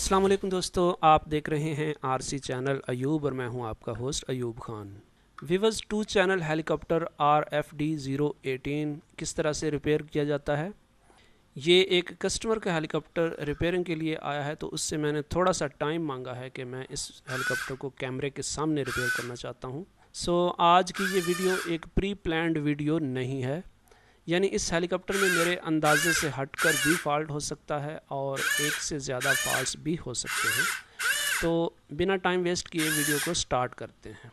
अस्सलाम वालेकुम दोस्तों, आप देख रहे हैं आरसी चैनल अयूब और मैं हूं आपका होस्ट अयूब खान। विवज 2 चैनल हेलीकॉप्टर RFD-018 किस तरह से रिपेयर किया जाता है। ये एक कस्टमर का हेलीकॉप्टर रिपेयरिंग के लिए आया है, तो उससे मैंने थोड़ा सा टाइम मांगा है कि मैं इस हेलीकॉप्टर को कैमरे के सामने रिपेयर करना चाहता हूँ। आज की ये वीडियो एक प्री प्लान्ड वीडियो नहीं है, यानी इस हेलीकॉप्टर में मेरे अंदाजे से हटकर भी फॉल्ट हो सकता है और एक से ज़्यादा फॉल्ट्स भी हो सकते हैं। तो बिना टाइम वेस्ट किए वीडियो को स्टार्ट करते हैं।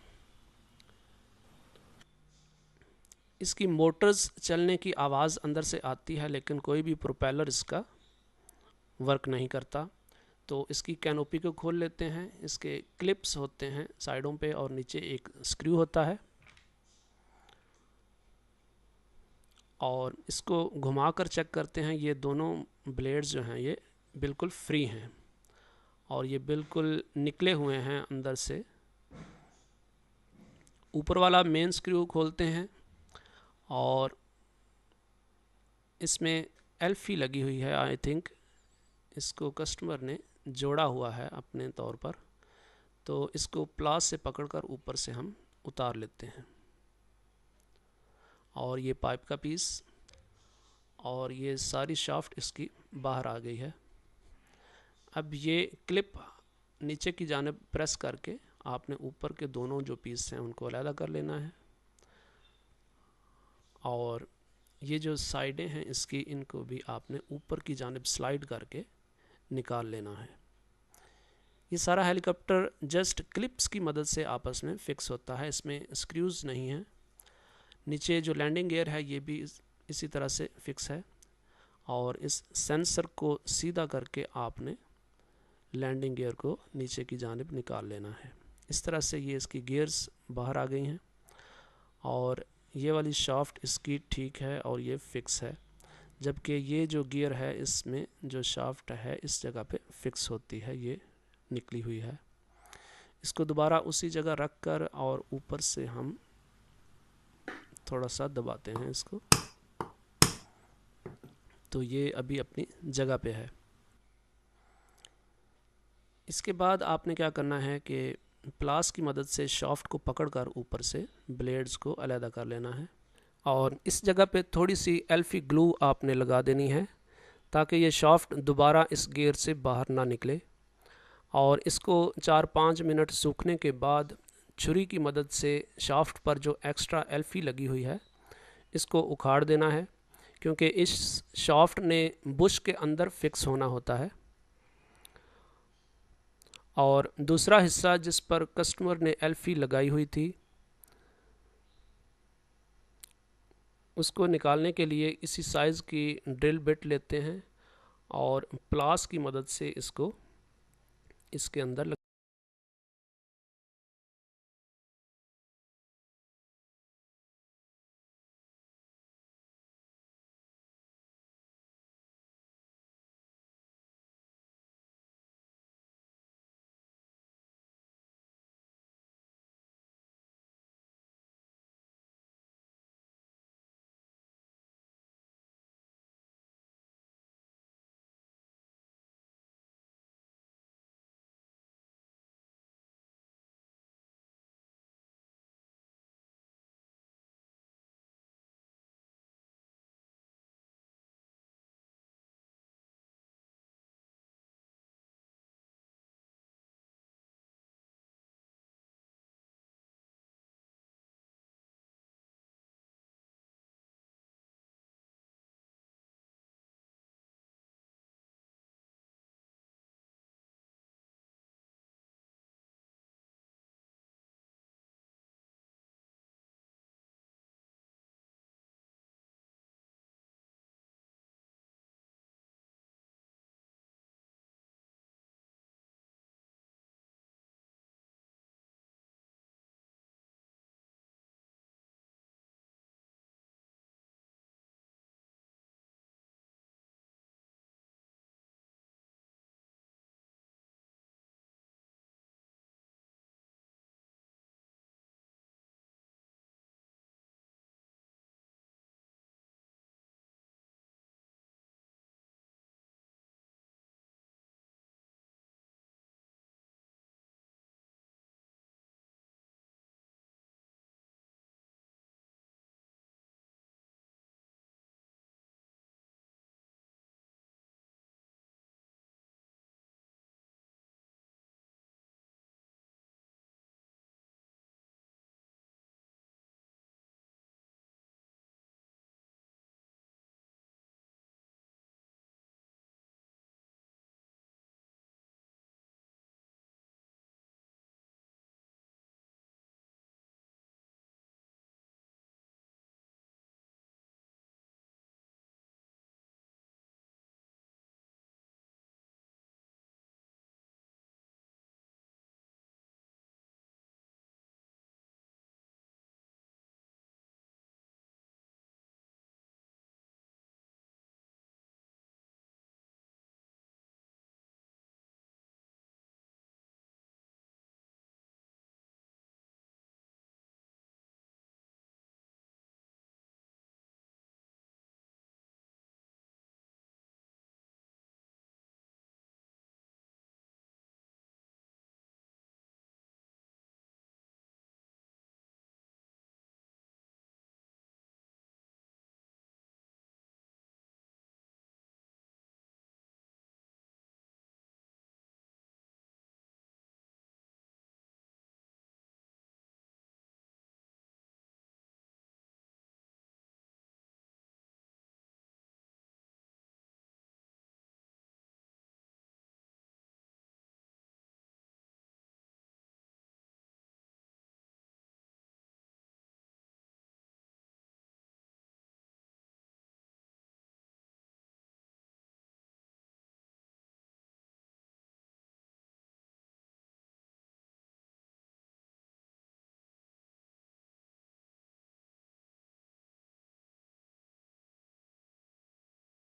इसकी मोटर्स चलने की आवाज़ अंदर से आती है, लेकिन कोई भी प्रोपेलर इसका वर्क नहीं करता। तो इसकी कैनोपी को खोल लेते हैं। इसके क्लिप्स होते हैं साइडों पे और नीचे एक स्क्रू होता है, और इसको घुमाकर चेक करते हैं। ये दोनों ब्लेड्स जो हैं ये बिल्कुल फ्री हैं और ये बिल्कुल निकले हुए हैं अंदर से। ऊपर वाला मेन स्क्रू खोलते हैं और इसमें एल्फी लगी हुई है। आई थिंक इसको कस्टमर ने जोड़ा हुआ है अपने तौर पर, तो इसको प्लास से पकड़कर ऊपर से हम उतार लेते हैं। और ये पाइप का पीस और ये सारी शाफ्ट इसकी बाहर आ गई है। अब ये क्लिप नीचे की जानिब प्रेस करके आपने ऊपर के दोनों जो पीस हैं उनको अलग कर लेना है, और ये जो साइडें हैं इसकी, इनको भी आपने ऊपर की जानिब स्लाइड करके निकाल लेना है। ये सारा हेलीकॉप्टर जस्ट क्लिप्स की मदद से आपस में फिक्स होता है, इसमें स्क्रूज नहीं हैं। नीचे जो लैंडिंग गियर है ये भी इसी तरह से फिक्स है, और इस सेंसर को सीधा करके आपने लैंडिंग गियर को नीचे की जानिब निकाल लेना है। इस तरह से ये इसकी गियर्स बाहर आ गई हैं, और ये वाली शाफ्ट इसकी ठीक है और ये फिक्स है, जबकि ये जो गियर है इसमें जो शाफ्ट है इस जगह पे फिक्स होती है, ये निकली हुई है। इसको दोबारा उसी जगह रख कर और ऊपर से हम थोड़ा सा दबाते हैं इसको, तो ये अभी अपनी जगह पे है। इसके बाद आपने क्या करना है कि प्लास की मदद से शाफ्ट को पकड़कर ऊपर से ब्लेड्स को अलग कर लेना है, और इस जगह पे थोड़ी सी एल्फी ग्लू आपने लगा देनी है ताकि ये शाफ्ट दोबारा इस गियर से बाहर ना निकले। और इसको 4-5 मिनट सूखने के बाद छुरी की मदद से शाफ्ट पर जो एक्स्ट्रा एल्फी लगी हुई है इसको उखाड़ देना है, क्योंकि इस शाफ्ट ने बुश के अंदर फिक्स होना होता है। और दूसरा हिस्सा जिस पर कस्टमर ने एल्फी लगाई हुई थी उसको निकालने के लिए इसी साइज़ की ड्रिल बिट लेते हैं और प्लास की मदद से इसको इसके अंदर